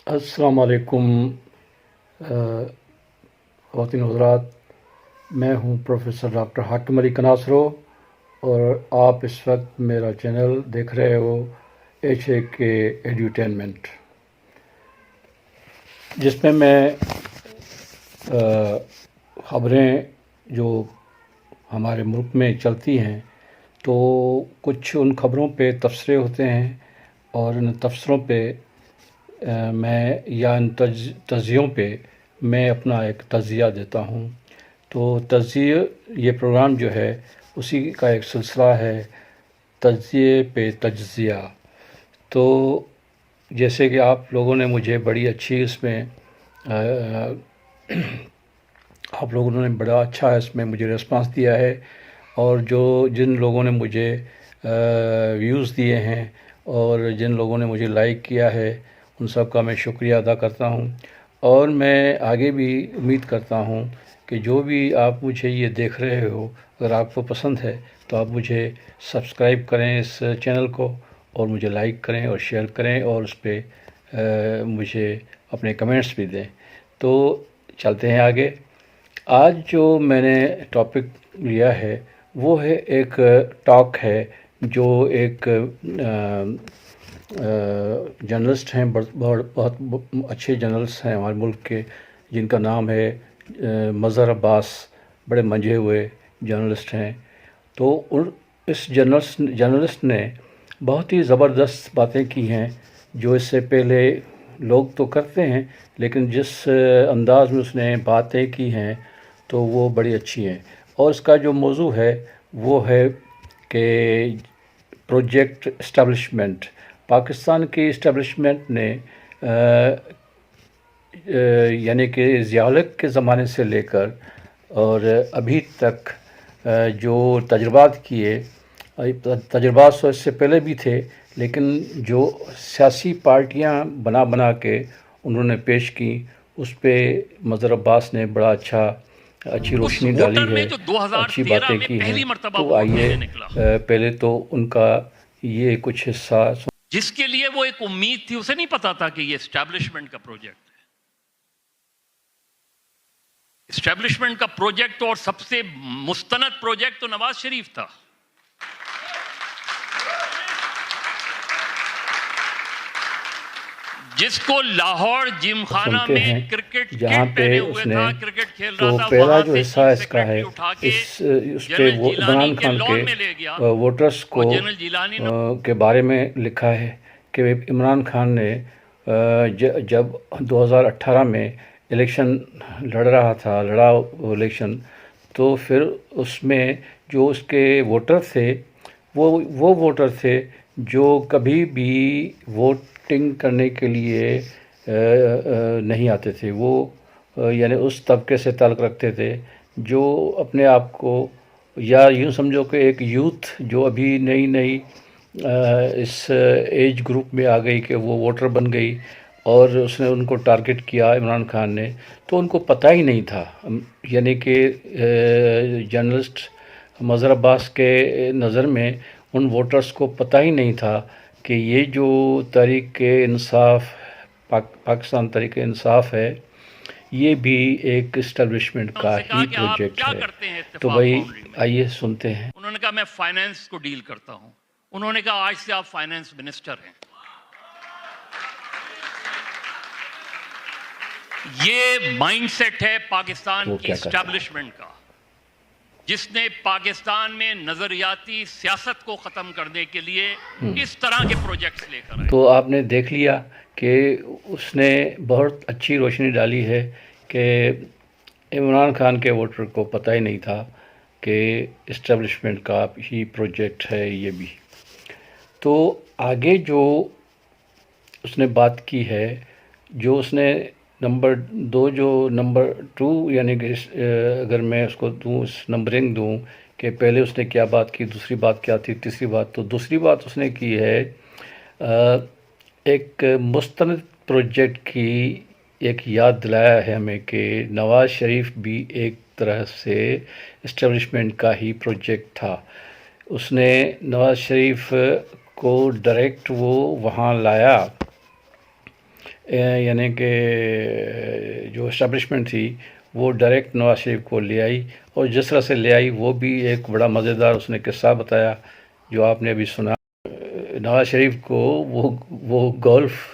السلام علیکم خواتین حضرات، میں ہوں پروفیسر ڈاکٹر حاکم علی کناسرو، اور آپ اس وقت میرا چینل دیکھ رہے ہو ایچ اے کے ایڈیوٹینمنٹ، جس میں خبریں جو ہمارے ملک میں چلتی ہیں تو کچھ ان خبروں پہ تبصرے ہوتے ہیں، اور ان تبصروں پہ میں یا ان تجزیوں پہ میں اپنا ایک تجزیہ دیتا ہوں۔ تو تجزیہ یہ پروگرام جو ہے اسی کا ایک سلسلہ ہے، تجزیے پہ تجزیہ۔ تو جیسے کہ آپ لوگوں نے مجھے بڑی اچھی اس میں آپ لوگوں نے بڑا اچھا اس میں مجھے ریسپانس دیا ہے، اور جن لوگوں نے مجھے ویوز دیے ہیں اور جن لوگوں نے مجھے لائک کیا ہے، ان سب کا میں شکریہ ادا کرتا ہوں۔ اور میں آگے بھی امید کرتا ہوں کہ جو بھی آپ مجھے یہ دیکھ رہے ہو، اگر آپ کو پسند ہے تو آپ مجھے سبسکرائب کریں اس چینل کو، اور مجھے لائک کریں اور شیئر کریں، اور اس پہ مجھے اپنے کمنٹس بھی دیں۔ تو چلتے ہیں آگے۔ آج جو میں نے ٹاپک لیا ہے وہ ہے ایک ٹاک ہے جو ایک جرنلسٹ ہیں، بہت اچھے جرنلسٹ ہیں ہمارے ملک کے، جن کا نام ہے مظہر عباس، بڑے منجھے ہوئے جرنلسٹ ہیں۔ تو اس جرنلسٹ نے بہت ہی زبردست باتیں کی ہیں، جو اس سے پہلے لوگ تو کرتے ہیں، لیکن جس انداز میں اس نے باتیں کی ہیں تو وہ بڑی اچھی ہیں۔ اور اس کا جو موضوع ہے وہ ہے کہ پروجیکٹ اسٹیبلشمنٹ، پاکستان کی اسٹیبلشمنٹ نے یعنی کہ ضیاء الحق کے زمانے سے لے کر اور ابھی تک جو تجربات کیے، تجربات تو اس سے پہلے بھی تھے، لیکن جو سیاسی پارٹیاں بنا کے انہوں نے پیش کی، اس پہ مظہر عباس نے بڑا اچھی روشنی ڈالی ہے، اچھی باتیں کی ہیں۔ تو آئیے پہلے تو ان کا یہ کچھ حصہ جس کے لیے وہ ایک امید تھی، اسے نہیں پتا تھا کہ یہ اسٹیبلشمنٹ کا پروجیکٹ ہے۔ اسٹیبلشمنٹ کا پروجیکٹ اور سب سے مستند پروجیکٹ تو نواز شریف تھا۔ جس کو لاہور جم خانہ میں کرکٹ جہاں کٹ پہ پہنے اس ہوئے نے تھا، کرکٹ کھیل تو رہا تھا، پہلا وہاں جو سے حصہ چیف اس کا ہے، سیکرٹری اٹھا کے اس پہ جنرل وہ جیلانی عمران کے خان لان میں لے گیا، کے ووٹرز کو اور جنرل جیلانی نے کے بارے میں لکھا ہے کہ عمران خان نے جب 2018 میں الیکشن لڑا الیکشن، تو پھر اس میں جو اس کے ووٹر تھے وہ ووٹر تھے جو کبھی بھی ووٹنگ کرنے کے لیے نہیں آتے تھے، وہ یعنی اس طبقے سے تعلق رکھتے تھے جو اپنے آپ کو، یا یوں سمجھو کہ ایک یوتھ جو ابھی نئی اس ایج گروپ میں آ گئی کہ وہ ووٹر بن گئی، اور اس نے ان کو ٹارگٹ کیا عمران خان نے، تو ان کو پتہ ہی نہیں تھا، یعنی کہ جرنلسٹ مظہر عباس کے نظر میں ان ووٹرز کو پتہ ہی نہیں تھا کہ یہ جو تحریک انصاف پاکستان تحریک انصاف ہے، یہ بھی ایک اسٹیبلشمنٹ کا ہی پروجیکٹ ہے۔ تو بھائی آئیے سنتے ہیں۔ انہوں نے کہا میں فائنانس کو ڈیل کرتا ہوں۔ انہوں نے کہا آج سے آپ فائنانس منسٹر ہیں۔ یہ مائنڈ سیٹ ہے پاکستان کی اسٹیبلشمنٹ کا، جس نے پاکستان میں نظریاتی سیاست کو ختم کرنے کے لیے اس طرح کے پروجیکٹس لے کر آئے۔ تو آپ نے دیکھ لیا کہ اس نے بہت اچھی روشنی ڈالی ہے کہ عمران خان کے ووٹر کو پتہ ہی نہیں تھا کہ اسٹیبلشمنٹ کا ہی پروجیکٹ ہے یہ بھی۔ تو آگے جو اس نے بات کی ہے، جو اس نے نمبر 2 یعنی کہ اگر میں اس کو دوں، اس نمبرنگ دوں کہ پہلے اس نے کیا بات کی، دوسری بات کیا تھی، تیسری بات، تو دوسری بات اس نے کی ہے ایک مستند پروجیکٹ کی ایک یاد دلایا ہے ہمیں کہ نواز شریف بھی ایک طرح سے اسٹیبلشمنٹ کا ہی پروجیکٹ تھا۔ اس نے نواز شریف کو ڈائریکٹ وہ وہاں لایا یعنی کہ جو اسٹیبلشمنٹ تھی وہ ڈائریکٹ نواز شریف کو لے آئی، اور جس طرح سے لے آئی وہ بھی ایک بڑا مزیدار اس نے قصہ بتایا جو آپ نے ابھی سنا۔ نواز شریف کو وہ گولف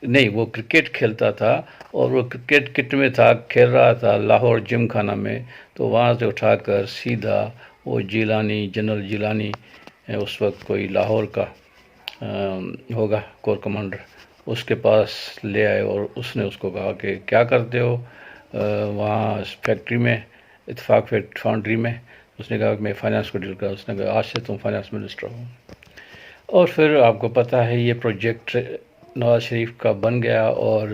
نہیں، وہ کرکٹ کھیلتا تھا، اور وہ کرکٹ کٹ میں تھا، کھیل رہا تھا لاہور جم خانہ میں، تو وہاں سے اٹھا کر سیدھا وہ جیلانی، جنرل جیلانی اس وقت کوئی لاہور کا ہوگا کور کمانڈر، اس کے پاس لے آئے، اور اس نے اس کو کہا کہ کیا کرتے ہو وہاں اس فیکٹری میں، اتفاق فاؤنڈری میں؟ اس نے کہا کہ میں فائنانس کو ڈیل کرا۔ اس نے کہا آج سے تم فائنانس منسٹر ہو۔ اور پھر آپ کو پتہ ہے یہ پروجیکٹ نواز شریف کا بن گیا، اور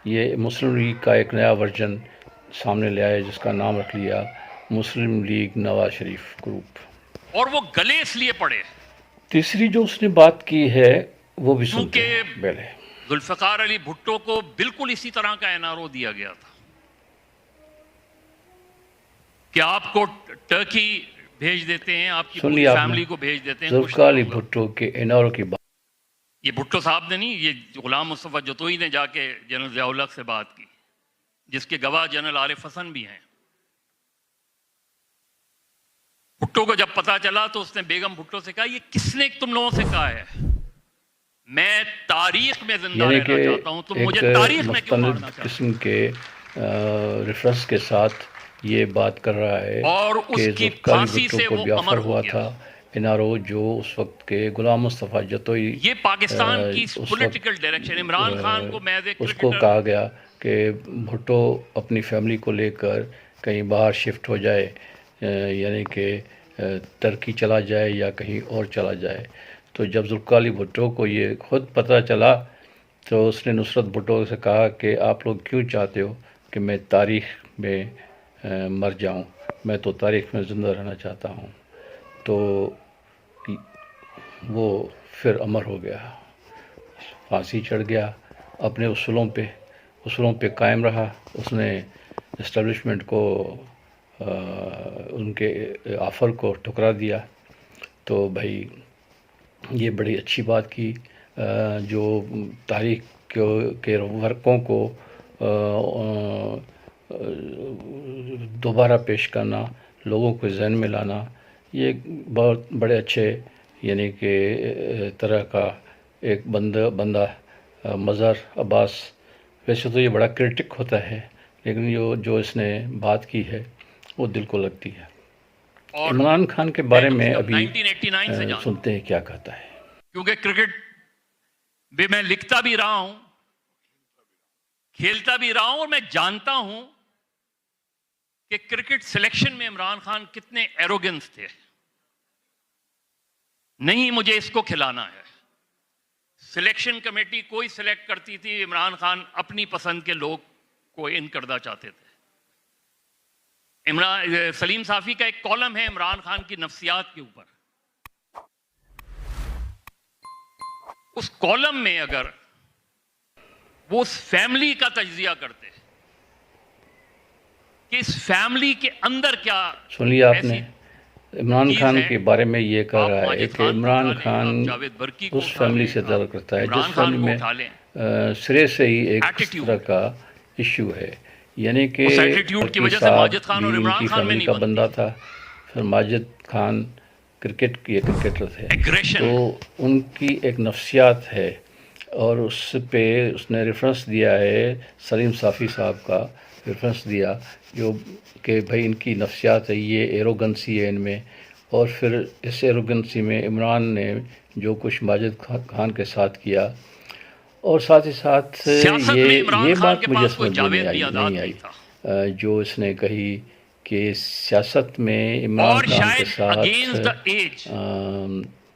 یہ مسلم لیگ کا ایک نیا ورژن سامنے لے آیا جس کا نام رکھ لیا مسلم لیگ نواز شریف گروپ۔ اور وہ گلے اس لیے پڑے تیسری جو اس نے بات کی ہے وہ بھی سنتے ہیں کیونکہ پہلے۔ ذوالفقار علی بھٹو کو بالکل اسی طرح کا NRO دیا گیا تھا کہ آپ کو ٹرکی بھیج دیتے ہیں، آپ کی پوری فیملی کو بھیج دیتے ہیں۔ ذوالفقار علی بھٹو کے NRO کی بات، یہ بھٹو صاحب نے نہیں، یہ غلام مصطفیٰ جتوئی نے جا کے جنرل ضیاء الحق سے بات کی، جس کے گواہ جنرل عارف حسن بھی ہیں۔ بھٹو کو جب پتا چلا تو اس نے بیگم بھٹو سے کہا یہ کس نے تم لوگوں سے کہا ہے؟ میں تاریخ میں زندہ رہنا چاہتا ہوں، تم مجھے تاریخ میں کیوں مارنا چاہتے ہو؟ قسم کے ریفرنس کے ساتھ یہ بات کر رہا ہے اور اس کہ کی ذوالفقار علی پھانسی بھٹو سے کو وہ بھی آفر امر ہو ہوا گیا۔ تھا NRO، جو اس وقت کے غلام مصطفیٰ جتوئی، یہ پاکستان کی پولیٹیکل ڈائریکشن، عمران خان کو میں اس کو کہا گیا کہ بھٹو اپنی فیملی کو لے کر کہیں باہر شفٹ ہو جائے، یعنی کہ ترکی چلا جائے یا کہیں اور چلا جائے۔ تو جب ذوالفقار علی بھٹو کو یہ خود پتہ چلا تو اس نے نصرت بھٹو سے کہا کہ آپ لوگ کیوں چاہتے ہو کہ میں تاریخ میں مر جاؤں؟ میں تو تاریخ میں زندہ رہنا چاہتا ہوں۔ تو وہ پھر امر ہو گیا، پھانسی چڑھ گیا، اپنے اصولوں پہ قائم رہا۔ اس نے اسٹیبلشمنٹ کو ان کے آفر کو ٹھکرا دیا۔ تو بھائی یہ بڑی اچھی بات کی، جو تاریخ کے ورقوں کو دوبارہ پیش کرنا، لوگوں کو ذہن میں لانا، یہ بہت بڑے اچھے یعنی کہ طرح کا ایک بندہ مظہر عباس، ویسے تو یہ بڑا کرٹک ہوتا ہے، لیکن جو اس نے بات کی ہے وہ دل کو لگتی ہے۔ عمران خان کے بارے میں ابھی سنتے ہیں کیا کہتا ہے۔ کیونکہ کرکٹ بھی میں لکھتا بھی رہا ہوں، کھیلتا بھی رہا ہوں، اور میں جانتا ہوں کہ کرکٹ سلیکشن میں عمران خان کتنے ایروگنس تھے۔ نہیں مجھے اس کو کھلانا ہے، سلیکشن کمیٹی کوئی سلیکٹ کرتی تھی، عمران خان اپنی پسند کے لوگ کو ان کرنا چاہتے تھے۔ سلیم صافی کا ایک کالم ہے عمران خان کی نفسیات کے اوپر، اس کالم میں اگر وہ اس فیملی کا تجزیہ کرتے کہ اس فیملی کے اندر کیا سن لیا آپ نے، عمران خان کے بارے میں یہ کہہ رہا ہے کہ عمران خان اس فیملی سے تعلق کرتا ہے جس فیملی میں سرے سے ہی ایک اس طرح کا ایشو ہے، یعنی کہ کی فیملی کا بندہ تھا، پھر ماجد خان کرکٹر تھے، تو ان کی ایک نفسیات ہے، اور اس پہ اس نے ریفرنس دیا ہے، سلیم صافی صاحب کا ریفرنس دیا، جو کہ بھائی ان کی نفسیات ہے، یہ ایروگنسی ہے ان میں، اور پھر اس ایروگنسی میں عمران نے جو کچھ ماجد خان کے ساتھ کیا، اور ساتھ ہی ساتھ یہ بات مجھے سمجھ میں نہیں آئی جو اس نے کہی کہ سیاست میں عمران خان کے ساتھ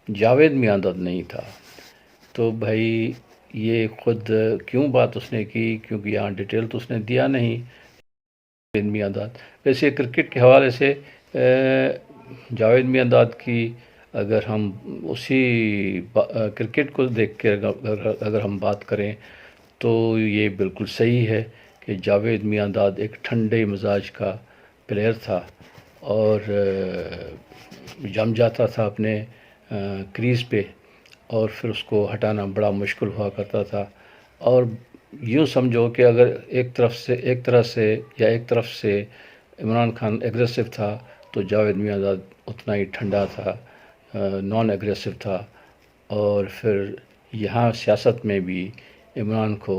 جاوید میانداد نہیں تھا۔ تو بھائی یہ خود کیوں بات اس نے کی، کیونکہ یہاں ڈیٹیل تو اس نے دیا نہیں جاوید میانداد۔ ویسے کرکٹ کے حوالے سے جاوید میانداد کی اگر ہم اسی کرکٹ کو دیکھ کے اگر ہم بات کریں تو یہ بالکل صحیح ہے کہ جاوید میانداد ایک ٹھنڈے مزاج کا پلیئر تھا، اور جم جاتا تھا اپنے کریز پہ، اور پھر اس کو ہٹانا بڑا مشکل ہوا کرتا تھا. اور یوں سمجھو کہ اگر ایک طرف سے عمران خان ایگریسو تھا تو جاوید میاں اتنا ہی ٹھنڈا تھا, نان ایگریسو تھا. اور پھر یہاں سیاست میں بھی عمران کو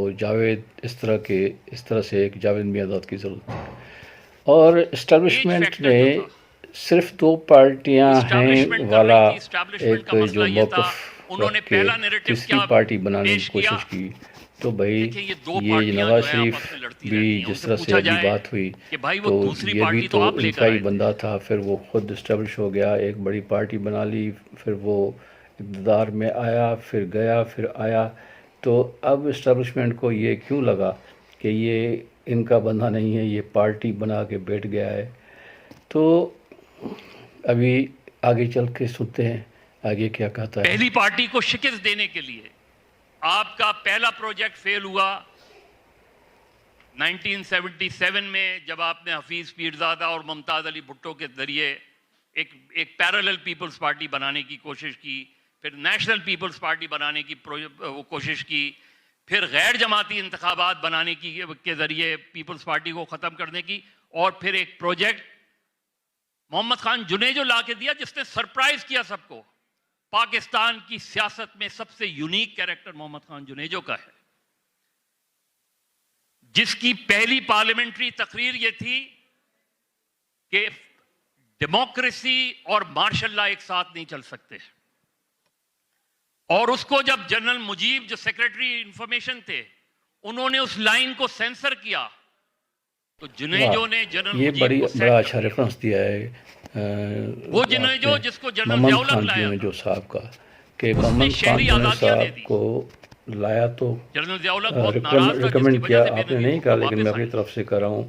اس طرح سے ایک جاوید میاں کی ضرورت تھی. اور اسٹیبلشمنٹ نے صرف 2 پارٹیاں ہیں والا ایک جو موقف رکھ کے تیسری پارٹی بنانے کی کوشش کی. تو بھائی یہ نواز شریف بھی جس طرح سے ابھی بات ہوئی تو یہ بھی تو ان کا ہی بندہ تھا. پھر وہ خود اسٹیبلش ہو گیا, ایک بڑی پارٹی بنا لی, پھر وہ اقتدار میں آیا, پھر گیا, پھر آیا. تو اب اسٹیبلشمنٹ کو یہ کیوں لگا کہ یہ ان کا بندہ نہیں ہے, یہ پارٹی بنا کے بیٹھ گیا ہے. تو ابھی آگے چل کے سنتے ہیں آگے کیا کہتا ہے. پہلی پارٹی کو شکست دینے کے لیے آپ کا پہلا پروجیکٹ فیل ہوا 1977 میں, جب آپ نے حفیظ پیرزادہ اور ممتاز علی بھٹو کے ذریعے ایک پیرالل پیپلز پارٹی بنانے کی کوشش کی, پھر نیشنل پیپلز پارٹی بنانے کی کوشش کی, پھر غیر جماعتی انتخابات بنانے کے ذریعے پیپلز پارٹی کو ختم کرنے کی, اور پھر ایک پروجیکٹ محمد خان جنیجو لا کے دیا جس نے سرپرائز کیا سب کو. پاکستان کی سیاست میں سب سے یونیک کیریکٹر محمد خان جنیجو کا ہے, جس کی پہلی پارلیمنٹری تقریر یہ تھی کہ ڈیموکریسی اور مارشل لا ایک ساتھ نہیں چل سکتے. اور اس کو جب جنرل مجیب جو سیکریٹری انفارمیشن تھے انہوں نے اس لائن کو سینسر کیا تو جنیجو نے جنرل مجیب کو بڑا اچھا ریفرنس دیا ہے وہ جنیجو جس کو جنرل ضیاء الحق لایا جنیجو صاحب کا, کہ محمد خان جنیجو صاحب کو لایا تو جنرل ضیاء الحق بہت ناراض تھا, ریکمینڈ کیا. آپ نے نہیں کہا لیکن میں اپنی طرف سے کر رہا ہوں,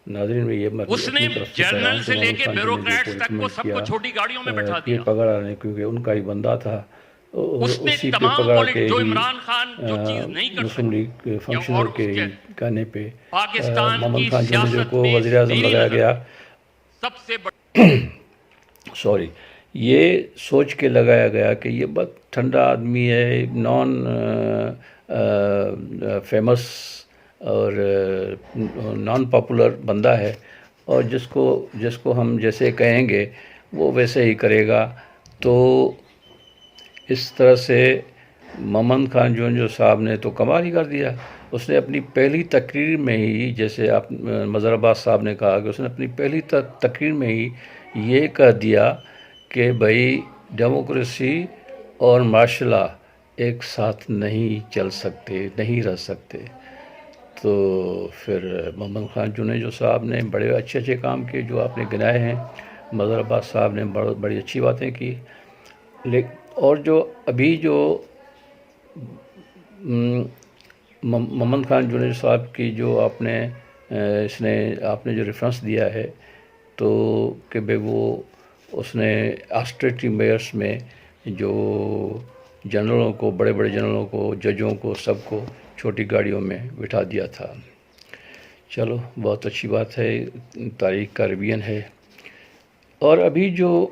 ناظرین میں یہ اس نے جنرل سے لے کے بیوروکریٹس تک کو سب کو چھوٹی گاڑیوں میں بٹھا دیا. پگڑا نہیں, کیونکہ ان کا ہی بندہ تھا. اس نے تمام جو عمران خان جو چیز نہیں کر مسلم لیگ فنکشنر کے کہنے پہ پاکستان محمد کی خان جنیجو سیاست کو میں وزیر اعظم لگایا گیا. سب سے بڑا سوری, یہ سوچ کے لگایا گیا کہ یہ بہت ٹھنڈا آدمی ہے, نان فیمس اور نان پاپولر بندہ ہے, اور جس کو ہم جیسے کہیں گے وہ ویسے ہی کرے گا. تو اس طرح سے محمد خان جنیجو صاحب نے تو کمال ہی کر دیا. اس نے اپنی پہلی تقریر میں ہی, جیسے آپ مظہر عباس صاحب نے کہا کہ اس نے اپنی پہلی تقریر میں ہی یہ کہہ دیا کہ بھائی ڈیموکریسی اور مارشل لا ایک ساتھ نہیں چل سکتے, نہیں رہ سکتے. تو پھر محمد خان جنیجو صاحب نے بڑے اچھے کام کیے جو آپ نے گنائے ہیں. مظہر عباس صاحب نے بڑی اچھی باتیں کی. اور جو ابھی جو محمد خان جنیجو صاحب کی جو آپ نے جو ریفرنس دیا ہے تو کہ بھئی وہ اس نے آسٹریٹری میئرس میں جو جنرلوں کو, بڑے جنرلوں کو, ججوں کو, سب کو چھوٹی گاڑیوں میں بٹھا دیا تھا. چلو بہت اچھی بات ہے, تاریخ کا ریویژن ہے. اور ابھی جو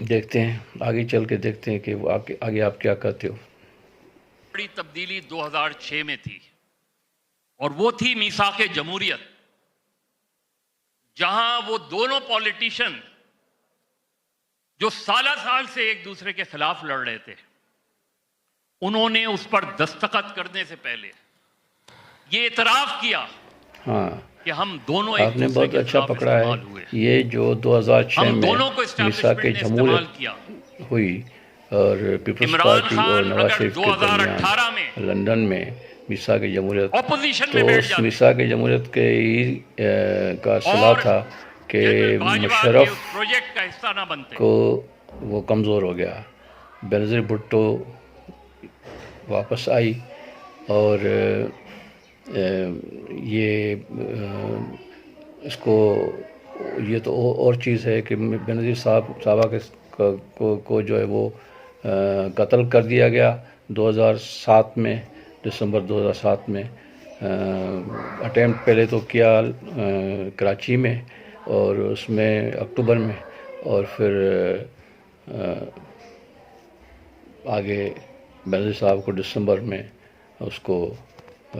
دیکھتے ہیں آگے چل کے دیکھتے ہیں کہ وہ آگے آپ کیا کرتے ہو. بڑی تبدیلی 2006 میں تھی اور وہ تھی میثاق جمہوریت, جہاں وہ دونوں پولیٹیشن جو سال سے ایک دوسرے کے خلاف لڑ رہے تھے, انہوں نے اس پر دستخط کرنے سے پہلے یہ اعتراف کیا کہ ہم دونوں ایک آپ نے دوسرے بہت کے اچھا خلاف پکڑا استعمال ہے. ہوئے. یہ جو 2006 ہم میں دونوں کو میثاق اسٹیبلشمنٹ نے استعمال جمہوریت کیا. ہوئی اور پیپلز عمران پارٹی اور خان نواز اگر شریف کے 2018 میں درمیان لندن میں میثاق جمہوریت, اپوزیشن تو میں بیٹھ اس جاتے میثاق جمہوریت کے ہی کا صلاح اور تھا کہ جنرل باجوہ کے مشرف اس پروجیکٹ کا حصہ نہ بنتے. کو وہ کمزور ہو گیا. بینظیر بھٹو واپس آئی اور یہ اس کو یہ تو اور چیز ہے کہ بینظیر صاحبہ کو جو ہے وہ قتل کر دیا گیا 2007 میں, دسمبر 2007 میں. اٹیمپٹ پہلے تو کیا کراچی میں اور اس میں اکتوبر میں, اور پھر آگے بینظیر صاحب کو دسمبر میں اس کو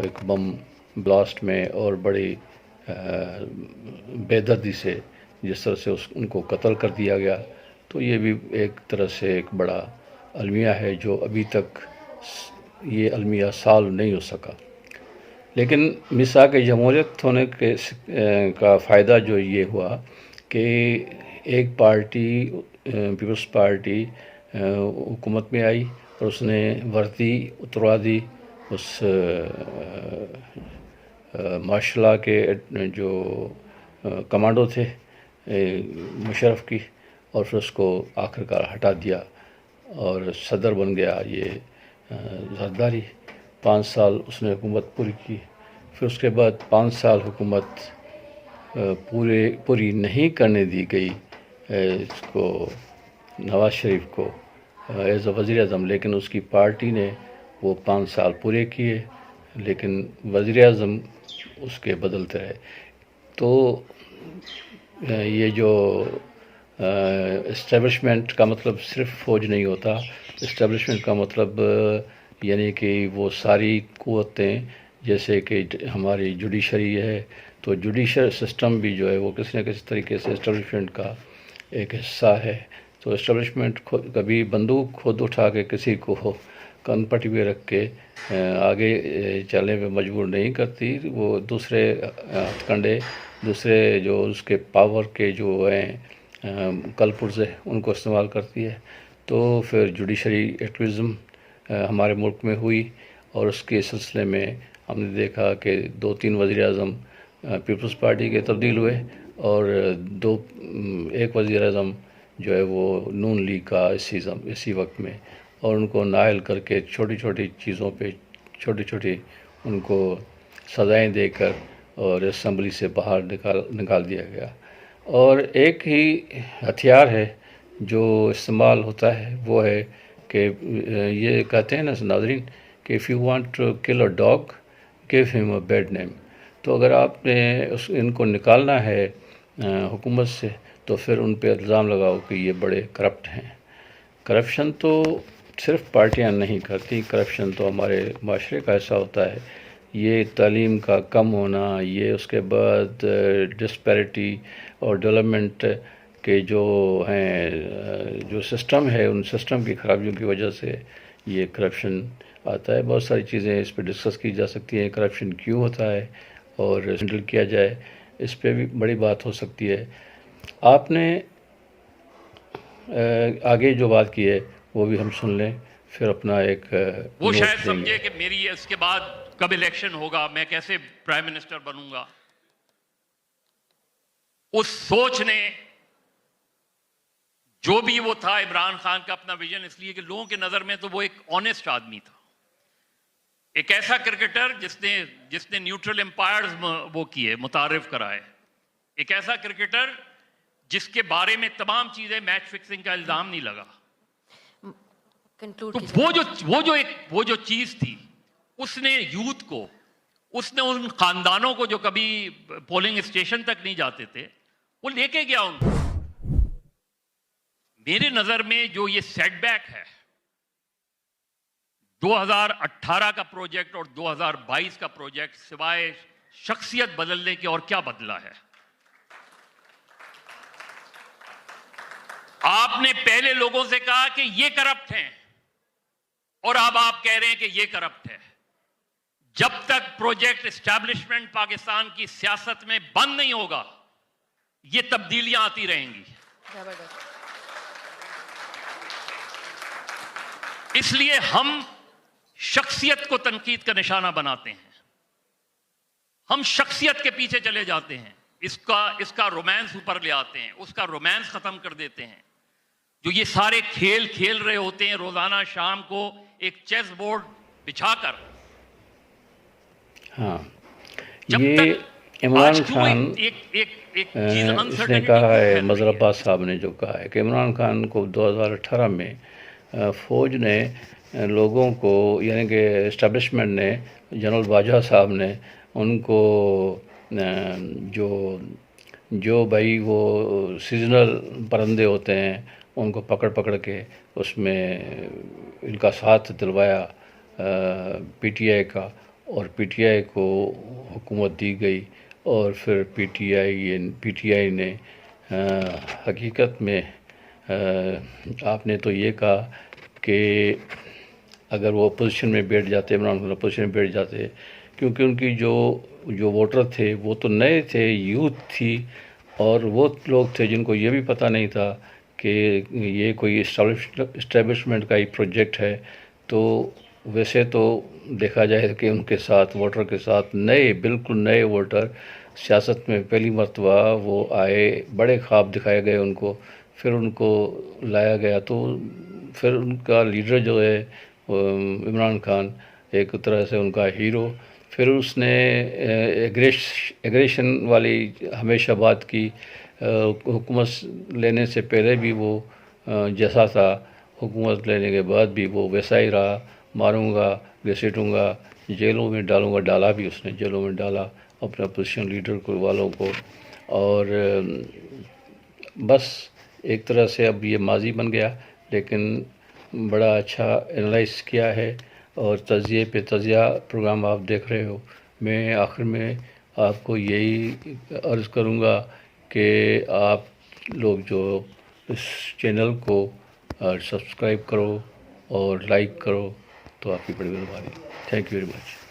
ایک بم بلاسٹ میں اور بڑی بے دردی سے جس طرح سے ان کو قتل کر دیا گیا، تو یہ بھی ایک طرح سے ایک بڑا المیہ ہے جو ابھی تک یہ المیہ سالو نہیں ہو سکا۔ لیکن میثاق جمہوریت ہونے کا فائدہ جو یہ ہوا کہ ایک پارٹی پیپلز پارٹی حکومت میں آئی اور اس نے وردی اتروا دی اس ماشاء اللہ کے جو کمانڈو تھے مشرف کی، اور پھر اس کو آخر کار ہٹا دیا اور صدر بن گیا یہ زرداری۔ 5 سال اس نے حکومت پوری کی، پھر اس کے بعد 5 سال حکومت پوری نہیں کرنے دی گئی اس کو نواز شریف کو ایز اے وزیر اعظم، لیکن اس کی پارٹی نے وہ 5 سال پورے کیے، لیکن وزیر اعظم اس کے بدلتے رہے۔ تو یہ جو اسٹیبلشمنٹ کا مطلب صرف فوج نہیں ہوتا، اسٹیبلشمنٹ کا مطلب یعنی کہ وہ ساری قوتیں، جیسے کہ ہماری جوڈیشری ہے تو جوڈیشل سسٹم بھی جو ہے وہ کسی نہ کسی طریقے سے اسٹیبلشمنٹ کا ایک حصہ ہے۔ تو اسٹیبلشمنٹ کبھی بندوق خود اٹھا کے کسی کو کن پٹی پہ رکھ کے آگے چلنے پہ مجبور نہیں کرتی، وہ دوسرے ہتھ کنڈے، دوسرے جو اس کے پاور کے جو ہیں کل پرزے ان کو استعمال کرتی ہے۔ تو پھر جوڈیشری ایکٹیویزم ہمارے ملک میں ہوئی، اور اس کے سلسلے میں ہم نے دیکھا کہ 2-3 وزیر اعظم پیپلز پارٹی کے تبدیل ہوئے، اور ایک وزیر اعظم جو ہے وہ نون لیگ کا اسی وقت میں، اور ان کو نائل کر کے چھوٹی چھوٹی چیزوں پہ چھوٹی ان کو سزائیں دے کر اور اسمبلی سے باہر نکال دیا گیا۔ اور ایک ہی ہتھیار ہے جو استعمال ہوتا ہے، وہ ہے کہ یہ کہتے ہیں نا ناظرین کہ if you want to kill a dog give him a bad name۔ تو اگر آپ نے ان کو نکالنا ہے حکومت سے تو پھر ان پہ الزام لگاؤ کہ یہ بڑے کرپٹ ہیں۔ کرپشن تو صرف پارٹیاں نہیں کرتی، کرپشن تو ہمارے معاشرے کا ایسا ہوتا ہے، یہ تعلیم کا کم ہونا، یہ اس کے بعد ڈسپیرٹی اور ڈیولپمنٹ کے جو ہیں جو سسٹم ہے، ان سسٹم کی خرابیوں کی وجہ سے یہ کرپشن آتا ہے۔ بہت ساری چیزیں اس پہ ڈسکس کی جا سکتی ہیں، کرپشن کیوں ہوتا ہے اور ہینڈل کیا جائے، اس پہ بھی بڑی بات ہو سکتی ہے۔ آپ نے آگے جو بات کی ہے وہ بھی ہم سن لیں، پھر اپنا ایک وہ شاید سمجھے کہ میری اس کے بعد کب الیکشن ہوگا، میں کیسے پرائم منسٹر بنوں گا۔ اس سوچ نے جو بھی وہ تھا عمران خان کا اپنا ویژن، اس لیے کہ لوگوں کے نظر میں تو وہ ایک آنےسٹ آدمی تھا، ایک ایسا کرکٹر جس نے نیوٹرل امپائرز وہ کیے، متعارف کرائے، ایک ایسا کرکٹر جس کے بارے میں تمام چیزیں میچ فکسنگ کا الزام نہیں لگا۔ تو وہ جو چیز تھی، اس نے یوتھ کو، اس نے ان خاندانوں کو جو کبھی پولنگ اسٹیشن تک نہیں جاتے تھے، وہ لے کے گیا ان کو۔ میرے نظر میں جو یہ سیٹ بیک ہے 2018 کا پروجیکٹ اور 2022 کا پروجیکٹ، سوائے شخصیت بدلنے کے اور کیا بدلا ہے؟ آپ نے پہلے لوگوں سے کہا کہ یہ کرپٹ ہیں، اور اب آپ کہہ رہے ہیں کہ یہ کرپٹ ہے۔ جب تک پروجیکٹ اسٹیبلشمنٹ پاکستان کی سیاست میں بند نہیں ہوگا، یہ تبدیلیاں آتی رہیں گی۔ اس لیے ہم شخصیت کو تنقید کا نشانہ بناتے ہیں، ہم شخصیت کے پیچھے چلے جاتے ہیں، اس کا رومانس اوپر لے آتے ہیں، اس کا رومانس ختم کر دیتے ہیں۔ جو یہ سارے کھیل رہے ہوتے ہیں روزانہ شام کو ایک چیس بورڈ بچھا کر۔ ہاں، یہ عمران خان اس نے کہا ہے، مظہر عباس صاحب نے جو کہا ہے کہ عمران خان کو 2018 میں فوج نے لوگوں کو، یعنی کہ اسٹیبلشمنٹ نے، جنرل باجوہ صاحب نے ان کو جو بھائی وہ سیزنل پرندے ہوتے ہیں ان کو پکڑ کے اس میں ان کا ساتھ دلوایا پی ٹی آئی کا، اور پی ٹی آئی کو حکومت دی گئی، اور پھر پی ٹی آئی نے حقیقت میں آپ نے تو یہ کہا کہ اگر وہ اپوزیشن میں بیٹھ جاتے، عمران خان اپوزیشن میں بیٹھ جاتے، کیونکہ ان کی جو ووٹر تھے وہ تو نئے تھے، یوتھ تھی، اور وہ لوگ تھے جن کو یہ بھی پتہ نہیں تھا کہ یہ کوئی اسٹیبلشمنٹ کا ہی پروجیکٹ ہے. تو ویسے تو دیکھا جائے کہ ان کے ساتھ ووٹر کے ساتھ بالکل نئے ووٹر سیاست میں پہلی مرتبہ وہ آئے، بڑے خواب دکھائے گئے ان کو، پھر ان کو لایا گیا. تو پھر ان کا لیڈر جو ہے عمران خان، ایک طرح سے ان کا ہیرو، پھر اس نے ایگریشن والی ہمیشہ بات کی. حکومت لینے سے پہلے بھی وہ جیسا تھا، حکومت لینے کے بعد بھی وہ ویسا ہی رہا، ماروں گا، گھسیٹوں گا، جیلوں میں ڈالوں گا. ڈالا بھی اس نے، جیلوں میں ڈالا اپنے اپوزیشن لیڈر والوں کو. اور بس ایک طرح سے اب یہ ماضی بن گیا، لیکن بڑا اچھا انالائز کیا ہے، اور تجزیے پہ تجزیہ پروگرام آپ دیکھ رہے ہو. میں آخر میں آپ کو یہی عرض کروں گا کہ آپ لوگ جو اس چینل کو سبسکرائب کرو اور لائک کرو، تو آپ کی بڑی مہربانی. Thank you very much.